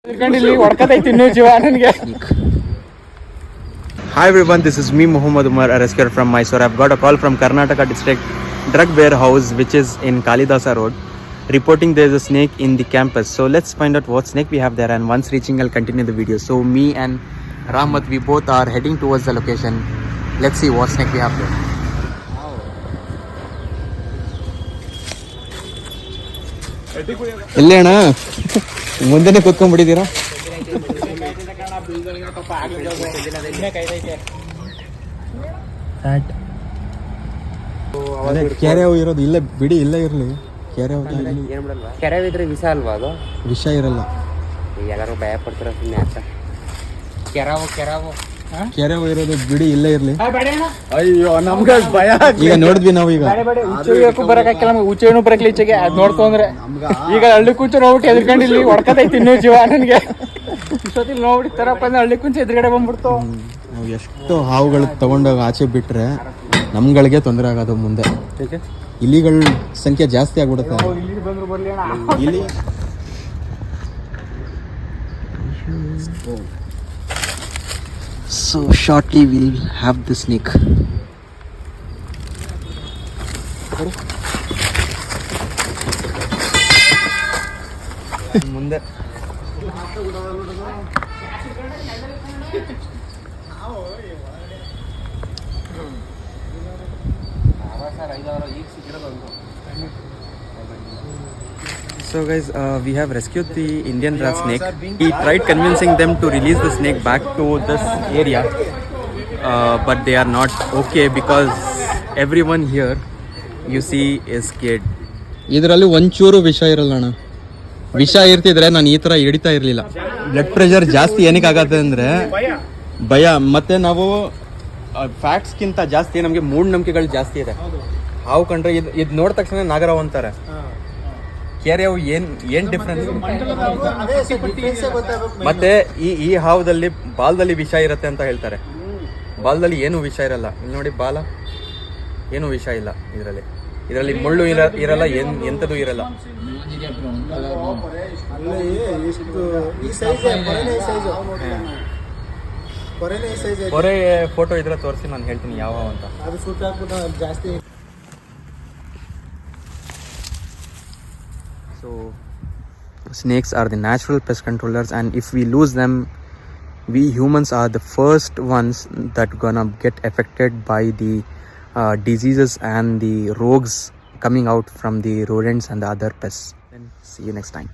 Hi everyone, this is me Muhammad Umar, a rescuer from Mysore. I've got a call from Karnataka district drug warehouse which is in Kalidasa road, reporting there is a snake in the campus. So let's find out what snake we have there, and once reaching I'll continue the video. So me and Rahmat, we both are heading towards the location. Let's see what snake we have there. ಇಲ್ಲೇ ಅಣ್ಣ ಮುಂದೆನೆ ಕೂತ್ಕೊಂಡ್ಬಿಟ್ಟಿದ್ದೀರಾ? ಕೆರೆ ಇರೋದು ಇಲ್ಲೇ ಬಿಡಿ, ಇಲ್ಲೇ ಇರಲಿ. ಕೆರೆ ಇದ್ರೆ ವಿಷ ಅಲ್ವಾ? ಅದು ವಿಷ ಇರಲ್ಲ. ಎಲ್ಲರೂ ಭಯ ಪಡ್ತಾರ ಸುಮ್ಮನೆ ಅಂತ. ಕೆರೆ ಇರೋದು ಬಿಡಿ, ಇಲ್ಲೇ ಇರ್ಲಿ. ಅಯ್ಯೋ ನಮ್ಗ ಭಯ. ಈಗ ನೋಡಿದ್ವಿ ನಾವು. ಈಗ ಬರಕಾಕಿಲ್ಲ, ಉಚ್ಚೇನು ಬರಕ್ಲಿ ಈಚೆಗೆ ಅದ್ ನೋಡ್ಕೊಂಡ್ರೆ. ಈಗ ಹಳ್ಳಿ ಕುಂಚು ನೋಡ್ಬಿಟ್ಟು ಎದ್ರಕೊಂಡು ಇಲ್ಲಿ ಹೊಡ್ಕತೈತಿ ಇನ್ನೂ ಜೀವ ನನಗೆ. ಇಷ್ಟೊತ್ತಿಲ್ ನೋಡ್ಬಿಟ್ಟು ತರಪ್ಪ ಅಂದ್ರೆ ಹಳ್ಳಿ ಕುಂಚು ಎದುರುಗಡೆ ಬಂದ್ಬಿಡ್ತು. ನಾವು ಎಷ್ಟು ಹಾವುಗಳು ತಗೊಂಡೋಗಿ ಆಚೆ ಬಿಟ್ರೆ ನಮ್ಗಳಿಗೆ ತೊಂದರೆ ಆಗೋದು ಮುಂದೆ. ಇಲಿಗಳ ಸಂಖ್ಯೆ ಜಾಸ್ತಿ ಆಗ್ಬಿಡುತ್ತೆ. ಇಲಿ So shortly we'll have the snake. ಮುಂದೆ So guys, we have rescued the Indian rat snake. He tried convincing them to release the snake back to this area, but they are not okay because everyone here, you see, is scared. ಇದರಲ್ಲಿ ಒಂಚೂರು ವಿಷ ಇರಲ್ಲ ಅಣ್ಣ. ವಿಷ ಇರ್ತಿದ್ರೆ ನಾನು ಈ ಥರ ಹಿಡಿತಾ ಇರಲಿಲ್ಲ. ಬ್ಲಡ್ ಪ್ರೆಷರ್ ಜಾಸ್ತಿ ಏನಕ್ಕೆ ಆಗತ್ತೆ ಅಂದರೆ ಭಯ. ಮತ್ತು ನಾವು ಫ್ಯಾಕ್ಟ್ಸ್ಗಿಂತ ಜಾಸ್ತಿ ನಮಗೆ ಮೂಢನಂಬಿಕೆಗಳು ಜಾಸ್ತಿ ಇದೆ. ಹಾವು ಕಂಡ್ರೆ ಇದು ನೋಡಿದ ತಕ್ಷಣ ನಾಗರಾವ್ ಅಂತಾರೆ. ಕೆರೆವು ಏನ್ ಡಿಫ್ರೆನ್ಸ್? ಮತ್ತೆ ಈ ಹಾವದಲ್ಲಿ ಬಾಲದಲ್ಲಿ ವಿಷ ಇರುತ್ತೆ ಅಂತ ಹೇಳ್ತಾರೆ. ಬಾಲದಲ್ಲಿ ಏನು ವಿಷ ಇರಲ್ಲ. ಇಲ್ಲಿ ನೋಡಿ, ಬಾಲ ಏನು ವಿಷ ಇಲ್ಲ. ಇದರಲ್ಲಿ ಮುಳ್ಳು ಇರಲ್ಲ, ಎಂಥದ್ದು ಇರಲ್ಲ. ಹೊರೆ ಫೋಟೋ ಇದ್ರೆ ತೋರಿಸಿ, ನಾನು ಹೇಳ್ತೀನಿ ಯಾವ ಅಂತ. So snakes are the natural pest controllers, and if we lose them, we humans are the first ones that gonna get affected by the diseases and the rogues coming out from the rodents and the other pests. And see you next time.